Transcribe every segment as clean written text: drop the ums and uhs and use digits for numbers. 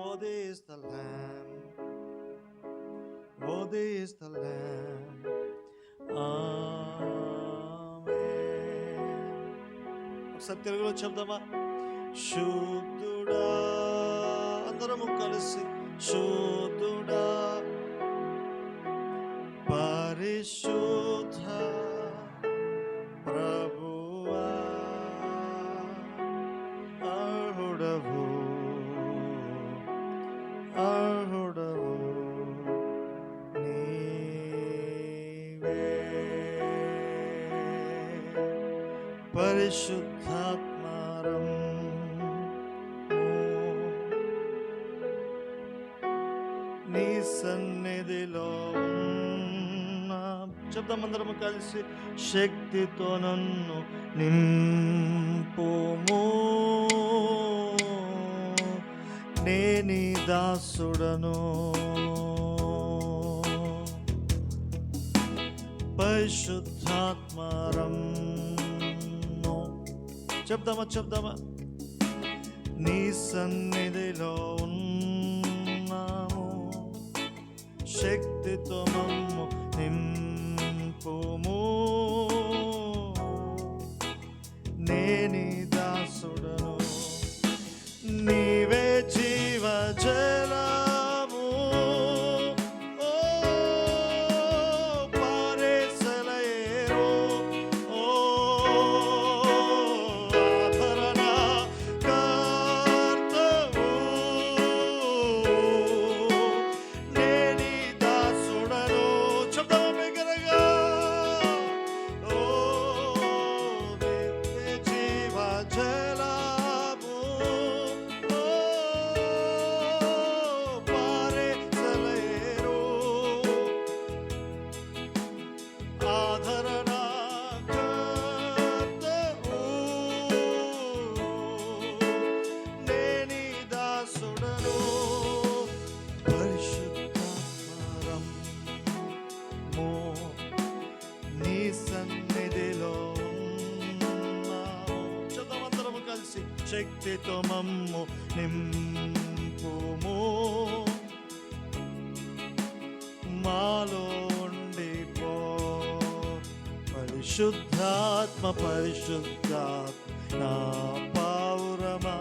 Worthy is the Lamb. Worthy is the Lamb. Amen. ఒకసారి తెలుగులో చెప్దామా? శుద్ధుడా, అందరము కలిసి శుద్ధుడా, పరిశుద్ధ ప్రభువా, అర్హుడవు అర్హుడవు నీవే. పరిశుద్ధాత్మారం నీ సన్నిధిలో చెప్దామందరము కలిసి శక్తితో నన్ను నింపుము, నేని దాసుడను. పరిశుద్ధాత్మారం చెప్దామా నీ సన్నిధిలో ఉన్నాము, శక్తితో మమ్ము నింపుము, నేని దాసుడను. నీవే జీవజలము, ఓ పారేసలయేరు, ఓ ఆదరణ కర్తవు, నేని దాసుడను. చెప్తామా బిగ్గరగా? ఓ నీవే జీవజలము, ఓ పారేసలయేరు, ఆదరణ కర్తవు, నేని దాసుడను. పరిశుద్ధాత్మరము నీ సన్నిధిలో ఉన్నాము. చదవందరము కలిసి శక్తితో మమ్ము నింపుము, మాలో ఉండిపో. పరిశుద్ధాత్మ పరిశుద్ధాత్మ నా పౌరమా,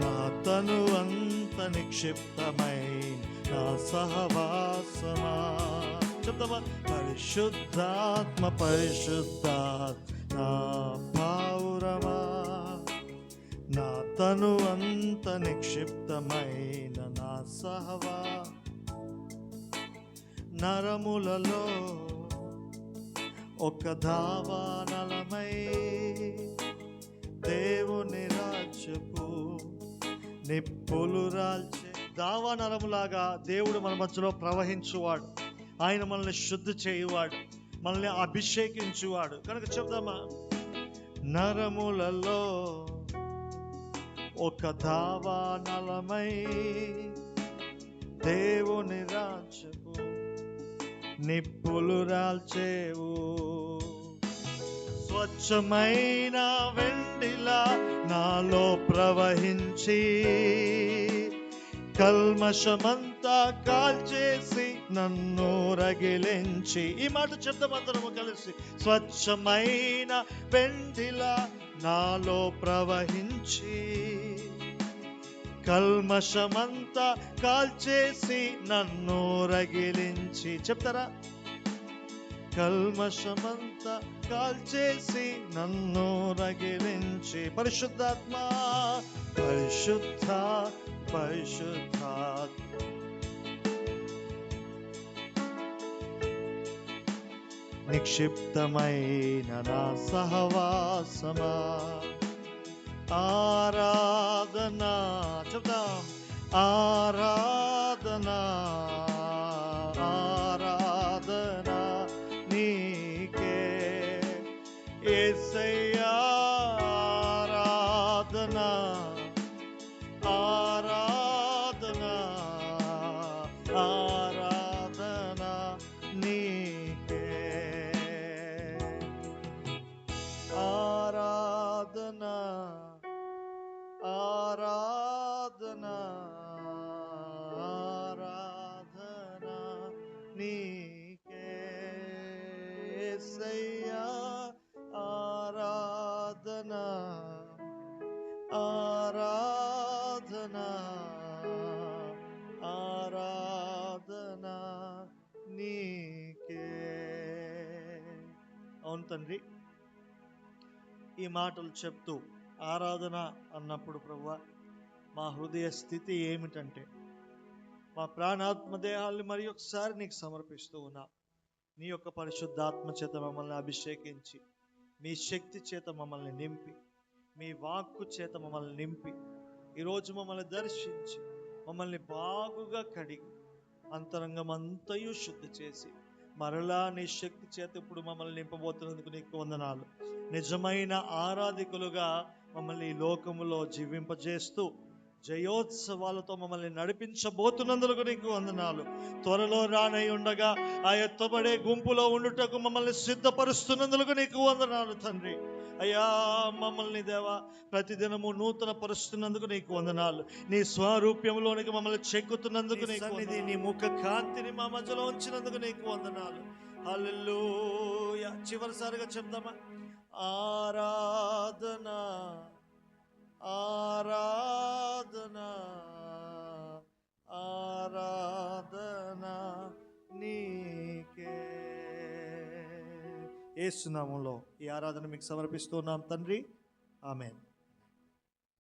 నా తను అంత నిక్షిప్తమైన నా సహవాసమా. చెప్తామా? పరిశుద్ధాత్మ పరిశుద్ధాత్మ నా పౌరమా, నా తను అంత నిక్షిప్తమైన నా సహవా. నరములలో ఒక దావానలమై దేవుని రాజ్యపు నిప్పులు రాల్చే. దావానలములాగా దేవుడు మన మధ్యలో ప్రవహించువాడు, ఆయన మనల్ని శుద్ధి చేయువాడు, మనల్ని అభిషేకించువాడు. కనుక చెప్దామా? నరములలో ఒక దావానలమై దేవుని రాజ్యపు నిప్పులు రాల్చేవు. స్వచ్ఛమైన వెండిలా నాలో ప్రవహించి కల్మషమంతా కాల్చేసి నన్ను రగిలించి. ఈ మాట చెప్తామందరము కలిసి. స్వచ్ఛమైన వెండిలా నాలో ప్రవహించి కల్మషమంతా కాల్చేసి నన్ను రగిలించి. చెప్తారా? కల్మషమంతా కాల్చేసి నన్ను రగిలించి. పరిశుద్ధాత్మ పరిశుద్ధ పరిశుద్ధాత్మ నిక్షిప్తమైన నా సహవాసమా. ఆరాధనా చెప్తాం. ఆరాధనా ఆరాధనా నీకే యేసయ్యా. ఆరాధనా ఆరాధనా ఆరాధనా నీకే. ఆరాధనా ఆరాధనా తండ్రి. ఈ మాటలు చెప్తూ ఆరాధన అన్నప్పుడు ప్రభువా, మా హృదయ స్థితి ఏమిటంటే మా ప్రాణాత్మ దేహాల్ని మరి ఒకసారి నీకు సమర్పిస్తూ ఉన్నా. నీ యొక్క పరిశుద్ధాత్మ చేత మమ్మల్ని అభిషేకించి, మీ శక్తి చేత మమ్మల్ని నింపి, మీ వాక్కు చేత మమ్మల్ని నింపి, ఈరోజు మమ్మల్ని దర్శించి మమ్మల్ని బాగుగా కడిగి అంతరంగం అంతయు శుద్ధి చేసి మరలా నీ శక్తి చేత ఇప్పుడు మమ్మల్ని నింపబోతున్నందుకు నీకు వందనాలు. నిజమైన ఆరాధికులుగా మమ్మల్ని ఈ లోకములో జీవింపజేస్తూ జయోత్సవాలతో మమ్మల్ని నడిపించబోతున్నందుకు నీకు వందనాలు. త్వరలో రానై ఉండగా ఆ ఎత్తబడే గుంపులో ఉండుటకు మమ్మల్ని సిద్ధపరుస్తున్నందుకు నీకు వందనాలు తండ్రి. అయ్యా, మమ్మల్ని దేవా ప్రతిదినము నూతన పరుస్తున్నందుకు నీకు వందనాలు. నీ స్వరూప్యంలోనికి మమ్మల్ని చెక్కుతున్నందుకు నీకు సన్నిధి, నీ ముఖ కాంతిని మా మధ్యలో ఉంచినందుకు నీకు వందనాలు. హల్లెలూయా. చివరిసారిగా చెప్దామా? ఆరాధన ఆరాధన ఆరాధన నీకే. యేసు నామములో ఈ ఆరాధన మీకు సమర్పిస్తున్నాం తండ్రి. ఆమేన్.